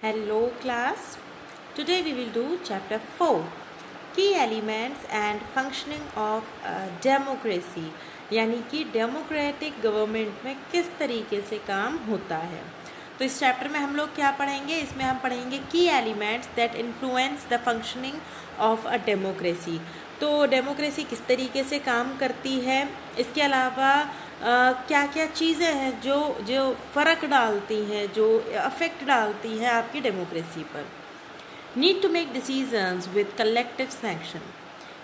Hello class. Today we will do chapter 4 Key Elements and Functioning of Democracy यानी कि democratic government में किस तरीके से काम होता है। तो इस चैप्टर में हम लोग क्या पढ़ेंगे, इसमें हम पढ़ेंगे की elements that influence the functioning of a democracy. तो डेमोक्रेसी किस तरीके से काम करती है, इसके अलावा क्या क्या चीज़ें हैं जो जो फ़र्क डालती हैं, जो अफेक्ट डालती हैं आपकी डेमोक्रेसी पर। Need to make decisions with collective sanction,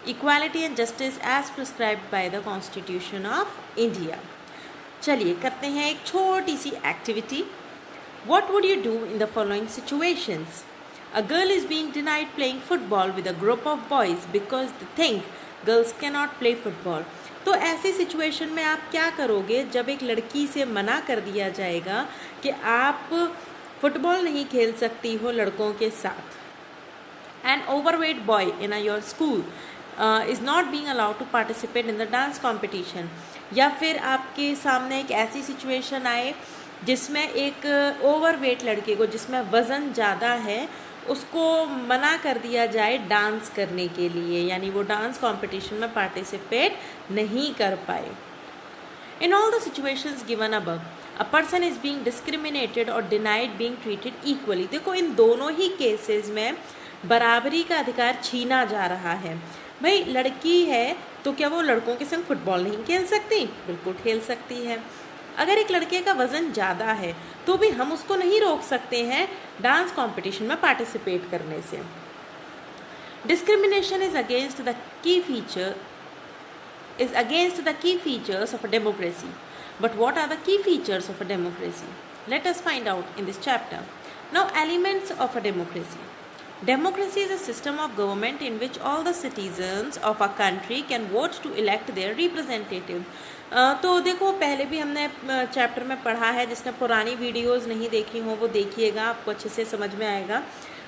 equality and justice as prescribed by the constitution of India. चलिए करते हैं एक छोटी सी activity. What would you do in the following situations? A girl is being denied playing football with a group of boys because they think girls cannot play football. तो ऐसी situation में आप क्या करोगे जब एक लड़की से मना कर दिया जाएगा कि आप फुटबॉल नहीं खेल सकती हो लड़कों के साथ। An overweight boy in your school is not being allowed to participate in the dance competition. या फिर आपके सामने एक ऐसी सिचुएशन आए जिसमें एक ओवरवेट लड़के को, जिसमें वज़न ज़्यादा है, उसको मना कर दिया जाए डांस करने के लिए, यानी वो डांस कंपटीशन में पार्टिसिपेट नहीं कर पाए। In all the situations given above a person is being discriminated और डिनाइड बीइंग ट्रीटेड इक्वली। देखो इन दोनों ही केसेस में बराबरी का अधिकार छीना जा रहा है। भाई लड़की है तो क्या वो लड़कों के संग फुटबॉल नहीं खेल सकती? बिल्कुल खेल सकती है। अगर एक लड़के का वज़न ज़्यादा है तो भी हम उसको नहीं रोक सकते हैं डांस कंपटीशन में पार्टिसिपेट करने से। Discrimination is against the key features of a democracy. But what are the key features of a democracy? Let us find out in this chapter. Now elements of a democracy. Democracy is a system of government in which all the citizens of a country can vote to elect their representative. तो देखो पहले भी हमने chapter में पढ़ा है, जिसने पुरानी वीडियोस नहीं देखी हो वो देखिएगा, आपको अच्छे से समझ में आएगा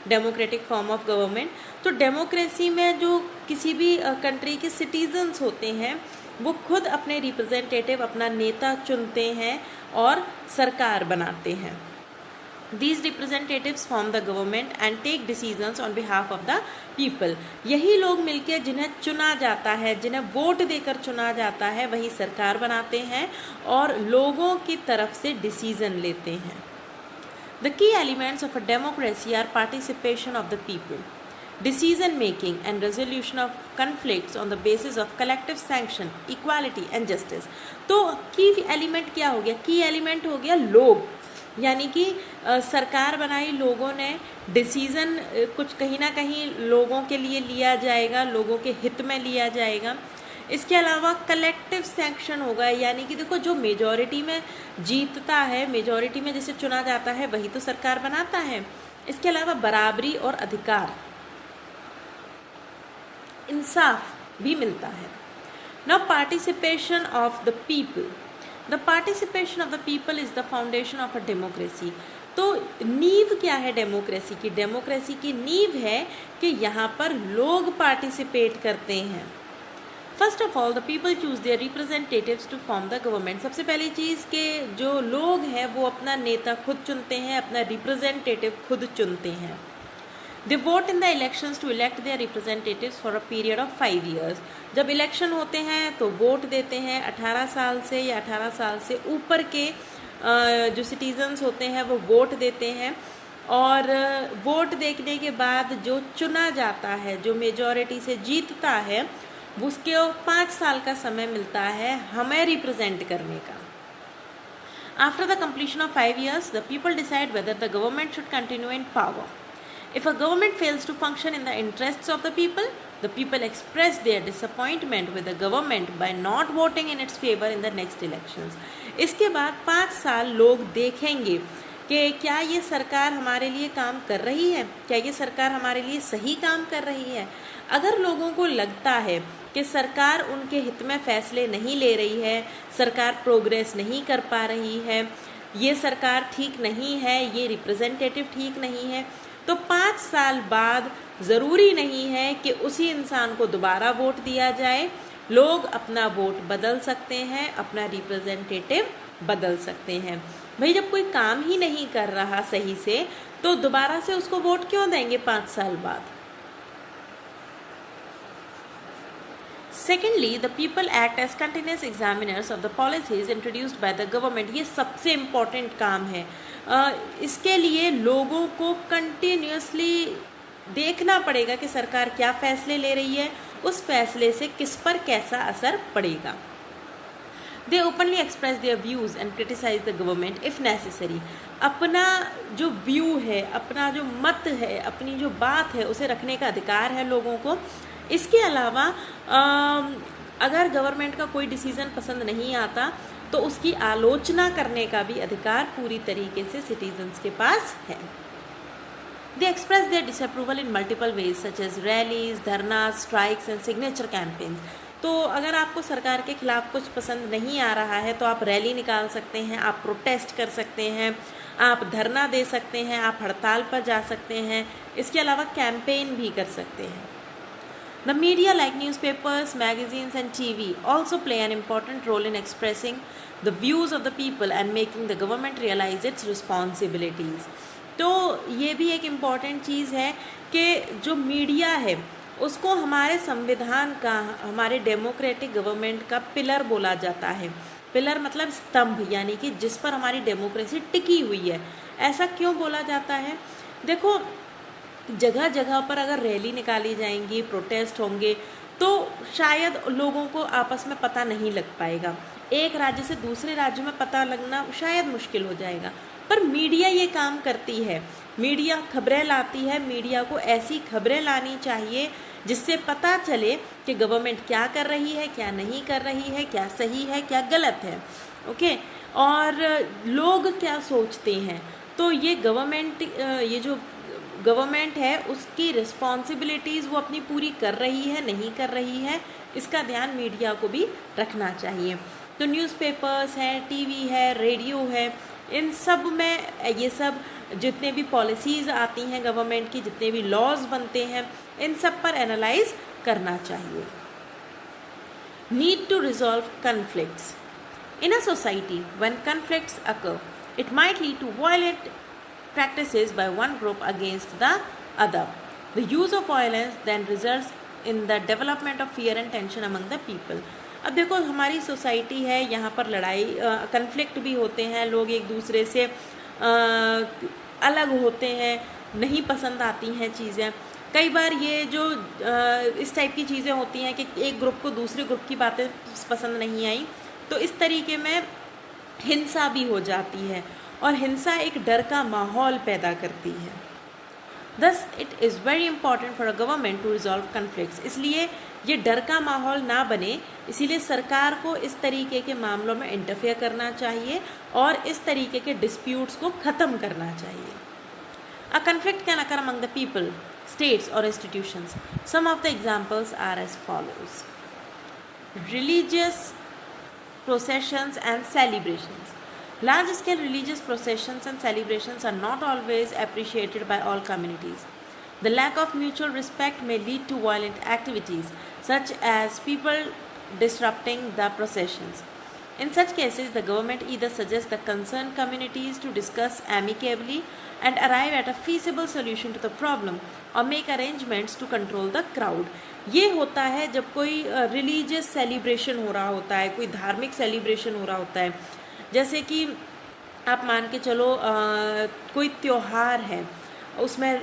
डेमोक्रेटिक फॉर्म ऑफ गवर्नमेंट। तो डेमोक्रेसी में जो किसी भी कंट्री के सिटीजन्स होते हैं वो खुद अपने रिप्रेजेंटेटिव, अपना नेता चुनते हैं और सरकार बनाते हैं। These representatives form the government and take decisions on behalf of the people. यही लोग मिलकर जिन्हें चुना जाता है, जिन्हें वोट देकर चुना जाता है, वही सरकार बनाते हैं और लोगों की तरफ से डिसीजन लेते हैं। The key elements of a democracy are participation of the people, decision making and resolution of conflicts on the basis of collective sanction, equality and justice. तो की एलिमेंट क्या हो गया? की एलिमेंट हो गया लोग, यानी कि सरकार बनाई लोगों ने, डिसीज़न कुछ कहीं ना कहीं लोगों के लिए लिया जाएगा, लोगों के हित में लिया जाएगा। इसके अलावा कलेक्टिव सैंक्शन होगा, यानी कि देखो जो मेजॉरिटी में जीतता है, मेजॉरिटी में जिसे चुना जाता है वही तो सरकार बनाता है। इसके अलावा बराबरी और अधिकार, इंसाफ भी मिलता है। Now participation of the people. The participation of the people is the foundation of a democracy. तो नींव क्या है डेमोक्रेसी की? डेमोक्रेसी की नींव है कि यहाँ पर लोग पार्टिसिपेट करते हैं। First of all the people choose their representatives to form the government. सबसे पहली चीज़ के जो लोग हैं वो अपना नेता खुद चुनते हैं, अपना रिप्रेजेंटेटिव खुद चुनते हैं। They vote in the elections to elect their representatives for a period of 5 years. जब इलेक्शन होते हैं तो वोट देते हैं 18 साल से या 18 साल से ऊपर के जो सिटीजन्स होते हैं वो वोट देते हैं, और वोट देखने के बाद जो चुना जाता है, जो मेजॉरिटी से जीतता है, उसके 5 साल का समय मिलता है हमें रिप्रेजेंट करने का। After the completion of 5 years, the people decide whether the government should continue in power. If a government fails to function in the interests of the people express their disappointment with the government by not voting in its favor in the next elections. इसके बाद 5 साल लोग देखेंगे कि क्या ये सरकार हमारे लिए काम कर रही है, क्या ये सरकार हमारे लिए सही काम कर रही है। अगर लोगों को लगता है कि सरकार उनके हित में फैसले नहीं ले रही है, सरकार प्रोग्रेस नहीं कर पा रही है, ये सरकार ठीक नहीं है, ये रिप्रेजेंटेटिव ठीक नहीं है, तो 5 साल बाद ज़रूरी नहीं है कि उसी इंसान को दोबारा वोट दिया जाए। लोग अपना वोट बदल सकते हैं, अपना रिप्रेजेंटेटिव बदल सकते हैं। भाई जब कोई काम ही नहीं कर रहा सही से तो दोबारा से उसको वोट क्यों देंगे 5 साल बाद। Secondly, the people act as continuous examiners of the policies introduced by the government। ये सबसे इम्पोर्टेंट काम है। इसके लिए लोगों को कंटिन्यूसली देखना पड़ेगा कि सरकार क्या फैसले ले रही है, उस फैसले से किस पर कैसा असर पड़ेगा। They openly express their views and criticize the government if necessary। अपना जो व्यू है, अपना जो मत है, अपनी जो बात है, उसे रखने का अधिकार है लोगों को। इसके अलावा अगर गवर्नमेंट का कोई डिसीज़न पसंद नहीं आता तो उसकी आलोचना करने का भी अधिकार पूरी तरीके से सिटीजन्स के पास है। They express their disapproval in multiple ways such as rallies, धरना, strikes and signature campaigns। तो अगर आपको सरकार के खिलाफ कुछ पसंद नहीं आ रहा है तो आप रैली निकाल सकते हैं, आप प्रोटेस्ट कर सकते हैं, आप धरना दे सकते हैं, आप हड़ताल पर जा सकते हैं, इसके अलावा कैंपेन भी कर सकते हैं। The media like newspapers, magazines and TV also play an important role in expressing the views of the people and making the government realize its responsibilities। तो ये भी एक इम्पॉर्टेंट चीज़ है कि जो मीडिया है उसको हमारे संविधान का, हमारे डेमोक्रेटिक गवर्नमेंट का पिलर बोला जाता है। पिलर मतलब स्तंभ, यानी कि जिस पर हमारी डेमोक्रेसी टिकी हुई है। ऐसा क्यों बोला जाता है? देखो, जगह जगह पर अगर रैली निकाली जाएंगी, प्रोटेस्ट होंगे, तो शायद लोगों को आपस में पता नहीं लग पाएगा। एक राज्य से दूसरे राज्य में पता लगना शायद मुश्किल हो जाएगा, पर मीडिया ये काम करती है। मीडिया खबरें लाती है। मीडिया को ऐसी खबरें लानी चाहिए जिससे पता चले कि गवर्नमेंट क्या कर रही है, क्या नहीं कर रही है, क्या सही है, क्या गलत है। ओके, और लोग क्या सोचते हैं। तो ये गवर्नमेंट, ये जो गवर्नमेंट है उसकी रिस्पॉन्सिबिलिटीज़ वो अपनी पूरी कर रही है, नहीं कर रही है, इसका ध्यान मीडिया को भी रखना चाहिए। तो न्यूज़पेपर्स हैं, टीवी है, रेडियो है, इन सब में ये सब जितने भी पॉलिसीज़ आती हैं गवर्नमेंट की, जितने भी लॉज बनते हैं, इन सब पर एनालाइज करना चाहिए। Need to resolve conflicts in a society. When conflicts occur it might lead to violent practices by one group against the other. The use of violence then results in the development of fear and tension among the people। अब देखो, हमारी society है, यहाँ पर लड़ाई, conflict भी होते हैं, लोग एक दूसरे से अलग होते हैं, नहीं पसंद आती हैं चीज़ें। कई बार ये जो इस टाइप की चीज़ें होती हैं कि एक ग्रुप को दूसरे ग्रुप की बातें पसंद नहीं आई, तो इस तरीके में हिंसा भी हो जाती है, और हिंसा एक डर का माहौल पैदा करती है। Thus, it is very important for a government to resolve conflicts। इसलिए ये डर का माहौल ना बने, इसीलिए सरकार को इस तरीके के मामलों में इंटरफेयर करना चाहिए और इस तरीके के डिस्प्यूट्स को ख़त्म करना चाहिए। A conflict can occur among the people, states or institutions। Some of the examples are as follows: religious processions and celebrations। Large-scale religious processions and celebrations are not always appreciated by all communities। The lack of mutual respect may lead to violent activities, such as people disrupting the processions। In such cases, the government either suggests the concerned communities to discuss amicably and arrive at a feasible solution to the problem, or make arrangements to control the crowd। ये होता है जब कोई religious celebration हो रहा होता है, कोई धार्मिक सेलिब्रेशन हो रहा होता है। जैसे कि आप मान के चलो कोई त्यौहार है, उसमें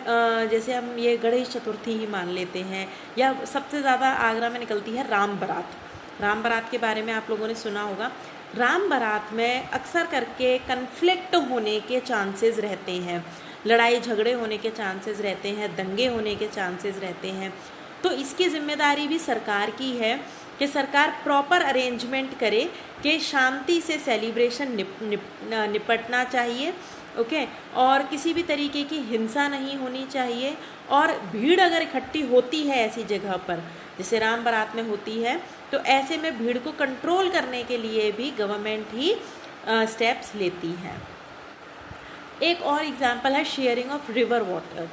जैसे हम ये गणेश चतुर्थी ही मान लेते हैं, या सबसे ज़्यादा आगरा में निकलती है राम बारात। राम बारात के बारे में आप लोगों ने सुना होगा। राम बारात में अक्सर करके कन्फ्लिक्ट होने के चांसेस रहते हैं, लड़ाई झगड़े होने के चांसेस रहते हैं, दंगे होने के चांसेस रहते हैं। तो इसकी जिम्मेदारी भी सरकार की है कि सरकार प्रॉपर अरेंजमेंट करे कि शांति से सेलिब्रेशन निपटना चाहिए। ओके, और किसी भी तरीके की हिंसा नहीं होनी चाहिए, और भीड़ अगर इकट्ठी होती है ऐसी जगह पर जैसे राम बारात में होती है, तो ऐसे में भीड़ को कंट्रोल करने के लिए भी गवर्नमेंट ही स्टेप्स लेती है। एक और एग्जांपल है शेयरिंग ऑफ रिवर वाटर।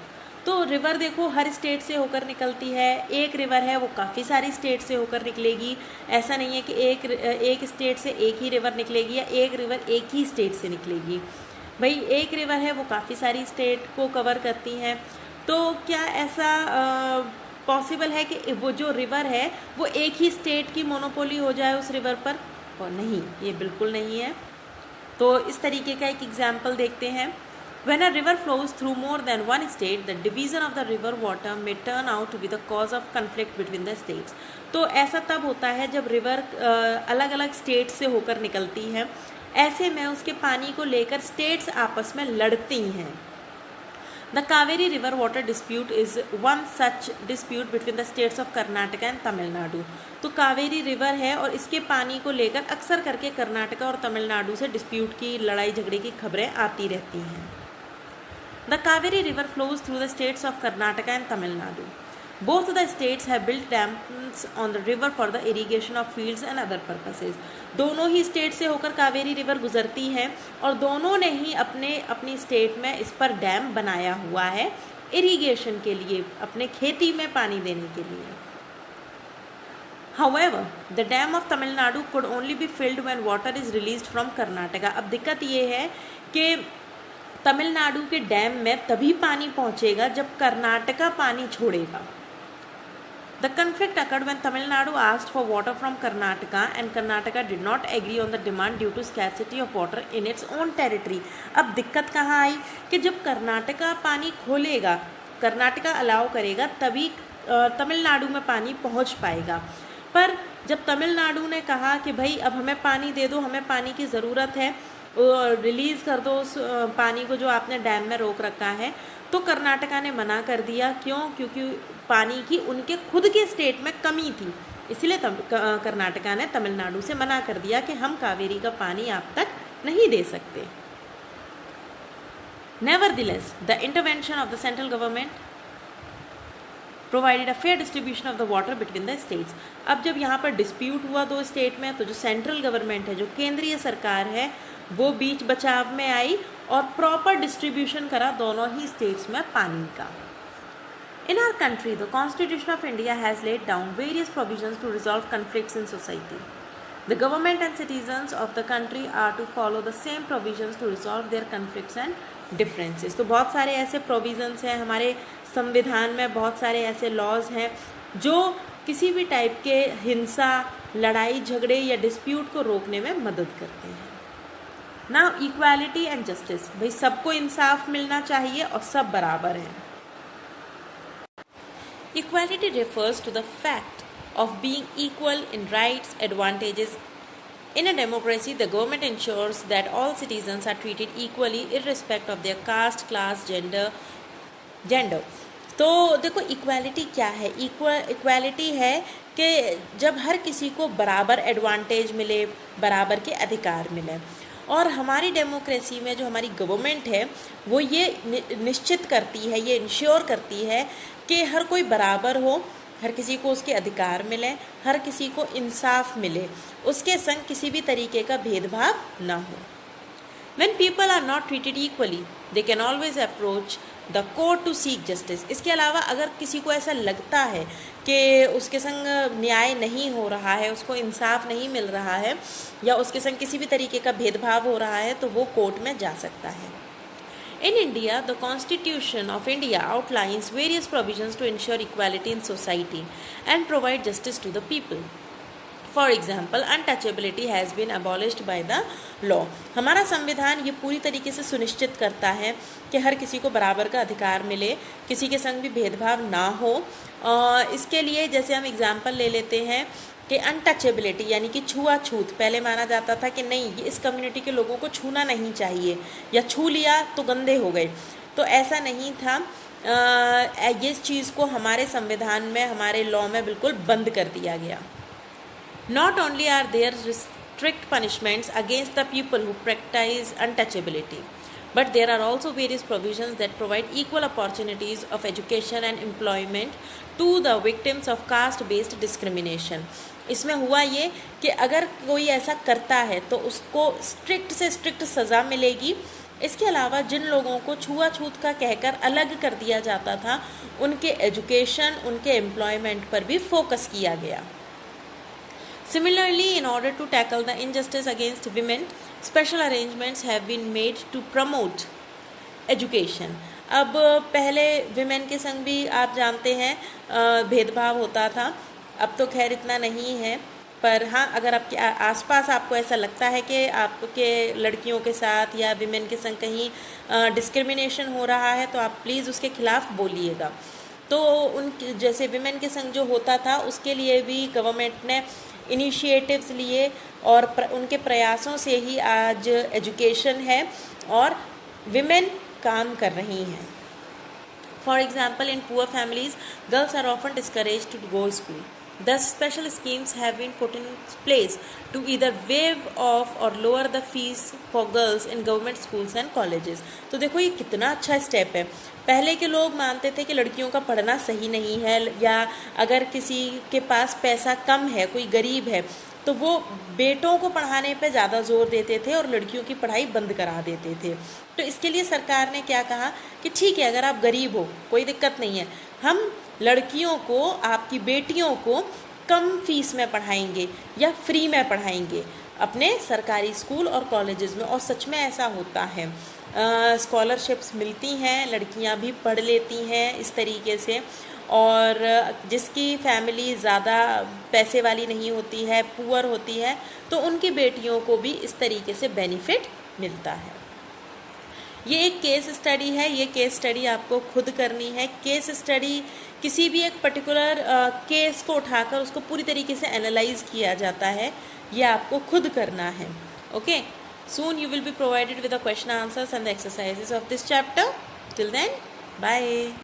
तो रिवर देखो हर स्टेट से होकर निकलती है, एक रिवर है वो काफ़ी सारी स्टेट से होकर निकलेगी। ऐसा नहीं है कि एक स्टेट से एक ही रिवर निकलेगी या एक रिवर एक ही स्टेट से निकलेगी। भाई एक रिवर है वो काफ़ी सारी स्टेट को कवर करती हैं। तो क्या ऐसा पॉसिबल है कि वो जो रिवर है वो एक ही स्टेट की मोनोपोली हो जाए उस रिवर पर? और नहीं, ये बिल्कुल नहीं है। तो इस तरीके का एक एग्जाम्पल देखते हैं। When a river flows through more than one state, the division of the river water may turn out to be the cause of conflict between the states. तो ऐसा तब होता है जब रिवर अलग अलग स्टेट से होकर निकलती है, ऐसे में उसके पानी को लेकर स्टेट्स आपस में लड़ती हैं। The Kaveri river water dispute is one such dispute between the states of Karnataka and Tamil Nadu. तो कावेरी रिवर है और इसके पानी को लेकर अक्सर करके कर्नाटका और तमिलनाडु से डिस्प्यूट की, लड़ाई झगड़े की खबरें आती रहती हैं। The Kaveri river flows through the states of Karnataka and Tamil Nadu. Both the states have built dams on the river for the irrigation of fields and other purposes. दोनों ही स्टेट से होकर कावेरी रिवर गुजरती है और दोनों ने ही अपनी state में इस पर डैम बनाया हुआ है इरिगेशन के लिए, अपने खेती में पानी देने के लिए। However, the dam of Tamil Nadu could only be filled when water is released from Karnataka. अब दिक्कत ये है कि तमिलनाडु के डैम में तभी पानी पहुंचेगा जब कर्नाटका पानी छोड़ेगा। The conflict occurred when Tamil Nadu asked for water from Karnataka and Karnataka did not agree on the demand due to scarcity of water in its own territory. अब दिक्कत कहाँ आई कि जब कर्नाटका पानी खोलेगा, कर्नाटका अलाउ करेगा, तभी तमिलनाडु में पानी पहुँच पाएगा। पर जब तमिलनाडु ने कहा कि भाई अब हमें पानी दे दो, हमें पानी की ज़रूरत है, रिलीज़ कर दो उस पानी को जो आपने डैम में रोक रखा है, तो कर्नाटका ने मना कर दिया। क्यों? क्योंकि पानी की उनके खुद के स्टेट में कमी थी, इसीलिए कर्नाटका ने तमिलनाडु से मना कर दिया कि हम कावेरी का पानी आप तक नहीं दे सकते। Nevertheless, the intervention of the central government provided a fair distribution of the water between the states. अब जब यहाँ पर डिस्प्यूट हुआ दो स्टेट में, तो जो सेंट्रल गवर्नमेंट है, जो केंद्रीय सरकार है, वो बीच बचाव में आई और प्रॉपर डिस्ट्रीब्यूशन करा दोनों ही स्टेट्स में पानी का। In our country, the Constitution of India has laid down various provisions to resolve conflicts in society. The government and citizens of the country are to follow the same provisions to resolve their conflicts and differences. तो बहुत सारे ऐसे provisions हैं हमारे संविधान में, बहुत सारे ऐसे laws हैं जो किसी भी टाइप के हिंसा, लड़ाई झगड़े या डिस्प्यूट को रोकने में मदद करते हैं। Now equality and justice, भाई सबको इंसाफ मिलना चाहिए और सब बराबर हैं। Equality refers to the fact of being equal in rights, advantages. In a democracy, the government ensures that all citizens are treated equally irrespective of their caste, class, gender. तो देखो इक्वालिटी क्या है? इक्वालिटी है कि जब हर किसी को बराबर एडवांटेज मिले, बराबर के अधिकार मिले। और हमारी डेमोक्रेसी में जो हमारी गवर्नमेंट है वो ये निश्चित करती है, ये इंश्योर करती है कि हर कोई बराबर हो, हर किसी को उसके अधिकार मिले, हर किसी को इंसाफ मिले, उसके संग किसी भी तरीके का भेदभाव ना हो। When people are not treated equally, they can always approach the court to seek justice. इसके अलावा अगर किसी को ऐसा लगता है कि उसके संग न्याय नहीं हो रहा है, उसको इंसाफ नहीं मिल रहा है या उसके संग किसी भी तरीके का भेदभाव हो रहा है, तो वो कोर्ट में जा सकता है। In India, the Constitution of India outlines various provisions to ensure equality in society and provide justice to the people. For example, untouchability has been abolished by the law. हमारा संविधान ये पूरी तरीके से सुनिश्चित करता है कि हर किसी को बराबर का अधिकार मिले, किसी के संग भी भेदभाव ना हो। इसके लिए जैसे हम एग्जाम्पल ले लेते हैं कि अनटचेबिलिटी यानी कि छुआछूत, पहले माना जाता था कि नहीं, ये इस कम्युनिटी के लोगों को छूना नहीं चाहिए या छू लिया तो गंदे हो गए, तो ऐसा नहीं था। इस चीज़ को हमारे संविधान में, हमारे लॉ में बिल्कुल बंद कर दिया गया। Not only are there strict punishments against the people who practice untouchability, but there are also various provisions that provide equal opportunities of education and employment to the victims of caste-based discrimination. इसमें हुआ ये कि अगर कोई ऐसा करता है तो उसको स्ट्रिक्ट से स्ट्रिक्ट सज़ा मिलेगी इसके अलावा जिन लोगों को छुआछूत का कहकर अलग कर दिया जाता था, उनके एजुकेशन, उनके एम्प्लॉयमेंट पर भी फोकस किया गया। Similarly, in order to tackle the injustice against women, special arrangements have been made to promote education. अब पहले विमेन के संग भी आप जानते हैं भेदभाव होता था, अब तो खैर इतना नहीं है, पर हाँ अगर आपके आसपास आपको ऐसा लगता है कि आपके लड़कियों के साथ या विमेन के संग कहीं डिस्क्रिमिनेशन हो रहा है तो आप प्लीज़ उसके खिलाफ़ बोलिएगा। तो उन जैसे विमेन के संग जो होता था उसके लिए भी गवर्नमेंट ने इनिशिएटिव्स लिए और उनके प्रयासों से ही आज एजुकेशन है और विमेन काम कर रही हैं। For example, in poor families girls are often discourage to go school. Thus, special schemes have been put in place to either waive off or lower the fees for girls in government schools and colleges. तो देखो ये कितना अच्छा step है। पहले के लोग मानते थे कि लड़कियों का पढ़ना सही नहीं है, या अगर किसी के पास पैसा कम है, कोई गरीब है, तो वो बेटों को पढ़ाने पे ज़्यादा जोर देते थे और लड़कियों की पढ़ाई बंद करा देते थे। तो इसके लिए सरकार ने क्या कहा कि ठीक है, अगर आप गरीब हो कोई दिक्कत नहीं है, हम लड़कियों को, आपकी बेटियों को कम फीस में पढ़ाएंगे या फ्री में पढ़ाएंगे अपने सरकारी स्कूल और कॉलेजेस में। और सच में ऐसा होता है, स्कॉलरशिप्स मिलती हैं, लड़कियां भी पढ़ लेती हैं इस तरीके से। और जिसकी फैमिली ज़्यादा पैसे वाली नहीं होती है, पुअर होती है, तो उनकी बेटियों को भी इस तरीके से बेनिफिट मिलता है। ये एक केस स्टडी है, ये केस स्टडी आपको खुद करनी है। केस स्टडी किसी भी एक पर्टिकुलर केस को उठाकर उसको पूरी तरीके से एनालाइज किया जाता है, ये आपको खुद करना है। Okay, soon you will be provided with the question answers and the exercises of this chapter. Till then, bye.